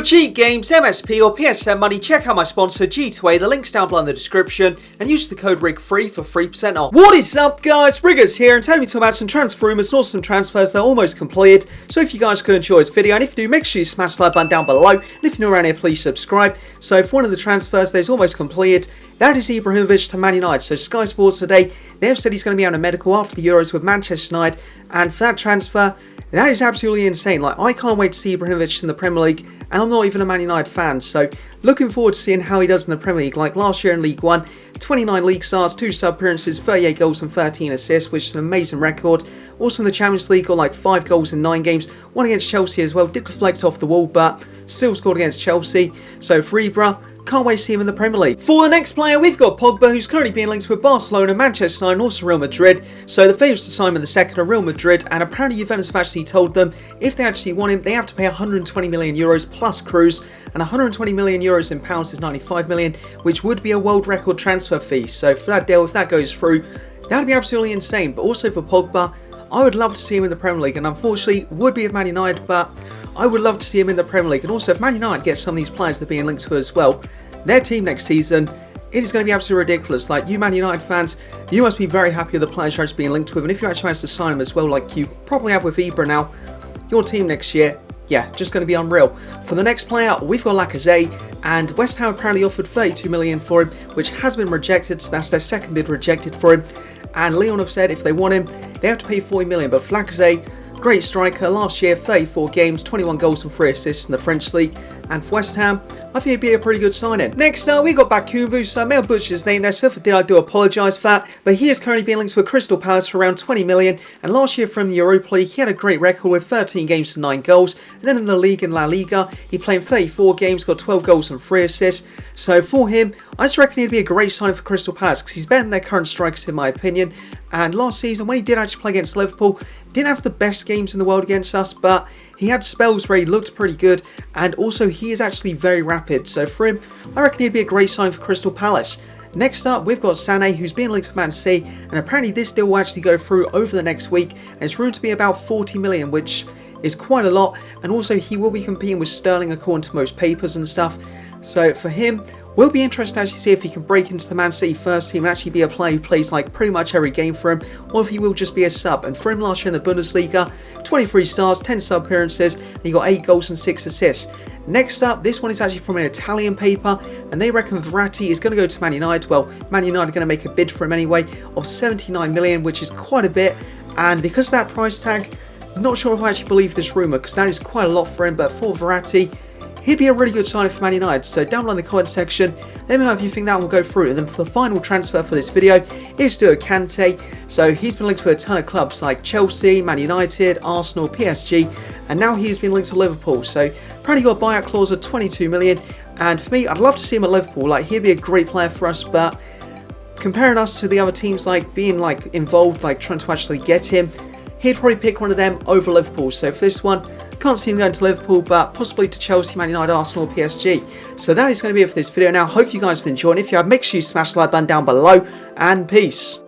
For cheat games, MSP or PSN money, check out my sponsor G2A, the link's down below in the description, and use the code RIGFREE for 3% off. What is up guys, Riggers here, and today we talk about some transfer rumours and also some transfers that are almost completed. So if you guys could enjoy this video, and if you do, make sure you smash the like button down below, and if you're new around here, please subscribe. So for one of the transfers that is almost completed, that is Ibrahimovic to Man United. So Sky Sports today, they have said he's going to be on a medical after the Euros with Manchester United, and for that transfer, that is absolutely insane. Like, I can't wait to see Ibrahimovic in the Premier League, and I'm not even a Man United fan, so looking forward to seeing how he does in the Premier League. Like last year in League One, 29 league starts, 2 sub appearances, 38 goals and 13 assists, which is an amazing record. Also in the Champions League, got like 5 goals in 9 games, one against Chelsea as well, did deflect off the wall, but still scored against Chelsea. So for Ibra, can't wait to see him in the Premier League. For the next player, we've got Pogba, who's currently being linked with Barcelona, Manchester United, and also Real Madrid. So the favourites to sign him in the second are Real Madrid, and apparently Juventus have actually told them if they actually want him, they have to pay 120 million euros plus cruise, and 120 million euros in pounds is 95 million, which would be a world record transfer fee. So for that deal, if that goes through, that would be absolutely insane. But also for Pogba, I would love to see him in the Premier League, and unfortunately would be with Man United, but I would love to see him in the Premier League. And also if Man United gets some of these players that are being linked to as well, their team next season, it is going to be absolutely ridiculous. Like, you Man United fans, you must be very happy with the players you're actually being linked with, and if you actually manage to sign them as well, like you probably have with Ibra now, your team next year, yeah, just going to be unreal. For the next player, we've got Lacazette, and West Ham apparently offered 32 million for him, which has been rejected, so that's their second bid rejected for him. And Lyon have said if they want him, they have to pay 40 million, but for Lacazette, great striker, last year 34 games, 21 goals and 3 assists in the French league, and for West Ham, I think it'd be a pretty good signing. Next up, we got Bakubu, so I may have butchered his name there, so if I did, I do apologise for that, but he is currently being linked to a Crystal Palace for around 20 million, and last year from the Europa League, he had a great record with 13 games and 9 goals, and then in the league in La Liga, he played 34 games, got 12 goals and 3 assists, so for him, I just reckon he'd be a great signing for Crystal Palace, because he's better than their current strikers in my opinion, and last season, when he did actually play against Liverpool, didn't have the best games in the world against us, but he had spells where he looked pretty good, and also he is actually very rapid, so for him, I reckon he'd be a great sign for Crystal Palace. Next up, we've got Sané, who's being linked to Man City, and apparently this deal will actually go through over the next week, and it's rumored to be about 40 million, which is quite a lot, and also he will be competing with Sterling according to most papers and stuff, so for him, we'll be interested to actually see if he can break into the Man City first team and actually be a player who plays like pretty much every game for him, or if he will just be a sub. And for him last year in the Bundesliga, 23 stars, 10 sub appearances, and he got 8 goals and 6 assists. Next up, this one is actually from an Italian paper, and they reckon Verratti is going to go to Man United. Well, Man United are going to make a bid for him anyway of 79 million, which is quite a bit, and because of that price tag, I'm not sure if I actually believe this rumour, because that is quite a lot for him, but for Verratti, he'd be a really good signing for Man United, so down below in the comment section, let me know if you think that will go through. And then for the final transfer for this video is to Kante. So he's been linked to a ton of clubs like Chelsea, Man United, Arsenal, PSG, and now he's been linked to Liverpool. So apparently got a buyout clause of 22 million, and for me, I'd love to see him at Liverpool. Like, he'd be a great player for us, but comparing us to the other teams, like being like involved, like trying to actually get him, he'd probably pick one of them over Liverpool. So for this one, can't see him going to Liverpool, but possibly to Chelsea, Man United, Arsenal, or PSG. So that is going to be it for this video now. Hope you guys have enjoyed. If you have, make sure you smash the like button down below, and peace.